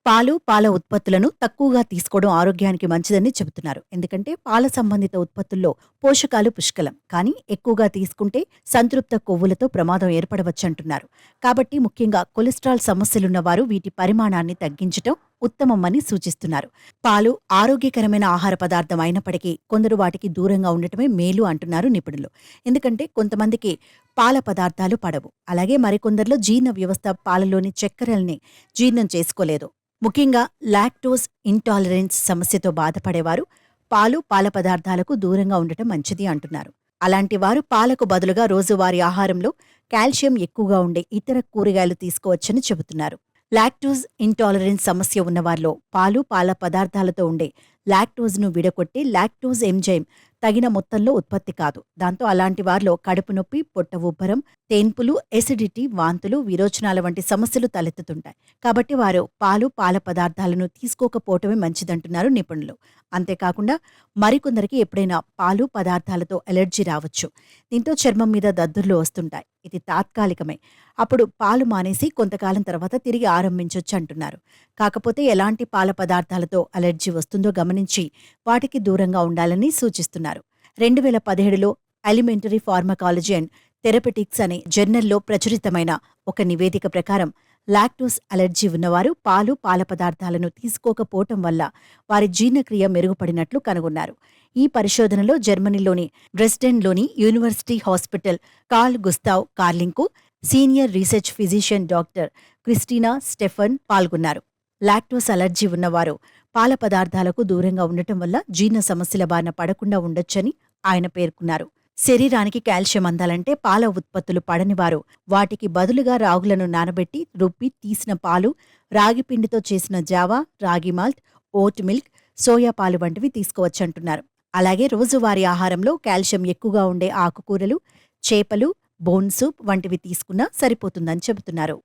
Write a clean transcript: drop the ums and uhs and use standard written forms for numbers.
పాలు, పాల ఉత్పత్తులను తక్కువగా తీసుకోవడం ఆరోగ్యానికి మంచిదని చెబుతున్నారు. ఎందుకంటే పాల సంబంధిత ఉత్పత్తుల్లో పోషకాలు పుష్కలం. కానీ ఎక్కువగా తీసుకుంటే సంతృప్త కొవ్వులతో ప్రమాదం ఏర్పడవచ్చంటున్నారు. కాబట్టి ముఖ్యంగా కొలెస్ట్రాల్ సమస్యలున్న వారు వీటి పరిమాణాన్ని తగ్గించటం ఉత్తమమని సూచిస్తున్నారు. పాలు ఆరోగ్యకరమైన ఆహార పదార్థం అయినప్పటికీ కొందరు వాటికి దూరంగా ఉండటమే మేలు అంటున్నారు నిపుణులు. ఎందుకంటే కొంతమందికి పాల పదార్థాలు పడవు. అలాగే మరికొందరిలో జీర్ణ వ్యవస్థ పాలలోని చక్కెరల్ని జీర్ణం చేసుకోలేదు. ముఖ్యంగా లాక్టోస్ ఇంటాలరెన్స్ సమస్యతో బాధపడేవారు పాలు, పాల పదార్థాలకు దూరంగా ఉండటం మంచిది అంటున్నారు. అలాంటి వారు పాలకు బదులుగా రోజువారీ ఆహారంలో కాల్షియం ఎక్కువగా ఉండే ఇతర కూరగాయలు తీసుకోవచ్చని చెబుతున్నారు. లాక్టోస్ ఇంటాలరెన్స్ సమస్య ఉన్నవారిలో పాలు, పాల పదార్థాలతో ఉండే లాక్టోజ్ను విడగొట్టే లాక్టోజ్ ఎంజైమ్ తగిన మొత్తంలో ఉత్పత్తి కాదు. దాంతో అలాంటి వారిలో కడుపు నొప్పి, పొట్ట ఉబ్బరం, తేన్పులు, ఎసిడిటీ, వాంతులు, విరోచనాల వంటి సమస్యలు తలెత్తుతుంటాయి. కాబట్టి వారు పాలు, పాల పదార్థాలను తీసుకోకపోవటమే మంచిదంటున్నారు నిపుణులు. అంతేకాకుండా మరికొందరికి ఎప్పుడైనా పాలు పదార్థాలతో ఎలర్జీ రావచ్చు. దీంతో చర్మం మీద దద్దుర్లు వస్తుంటాయి. ఇది తాత్కాలికమే. అప్పుడు పాలు మానేసి కొంతకాలం తర్వాత తిరిగి ఆరంభించొచ్చు అంటున్నారు. కాకపోతే ఎలాంటి పాల పదార్థాలతో అలెర్జీ వస్తుందో గమనించి వాటికి దూరంగా ఉండాలని సూచిస్తున్నారు. 2017లో అలిమెంటరీ ఫార్మకాలజీ అండ్ థెరపెటిక్స్ అనే జర్నల్లో ప్రచురితమైన ఒక నివేదిక ప్రకారం లాక్టోస్ అలెర్జీ ఉన్నవారు పాలు, పాల పదార్థాలను తీసుకోకపోవటం వల్ల వారి జీర్ణక్రియ మెరుగుపడినట్లు కనుగొన్నారు. ఈ పరిశోధనలో జర్మనీలోని డ్రెస్డెన్లోని యూనివర్సిటీ హాస్పిటల్ కార్ల్ గుస్తావ్ కార్లింగ్కు senior research physician doctor Christina Stefan పాల్గొన్నారు. లాక్టోస్ అలర్జీ ఉన్నవారు పాల పదార్థాలకు దూరంగా ఉండటం వల్ల జీర్ణ సమస్యల బారిన పడకుండా ఉండొచ్చని ఆయన పేర్కొన్నారు. శరీరానికి కాల్షియం అందాలంటే పాల ఉత్పత్తులు పడనివారు వాటికి బదులుగా రాగులను నానబెట్టి రుబ్బి తీసిన పాలు, రాగి పిండితో చేసిన జావా, రాగి మాల్ట్, ఓట్ మిల్క్, సోయా పాలు వంటివి తీసుకోవచ్చంటున్నారు. అలాగే రోజువారీ ఆహారంలో కాల్షియం ఎక్కువగా ఉండే ఆకుకూరలు, చేపలు, బోన్ సూప్ వంటివి తీసుకున్నా సరిపోతుందని చెబుతున్నారు.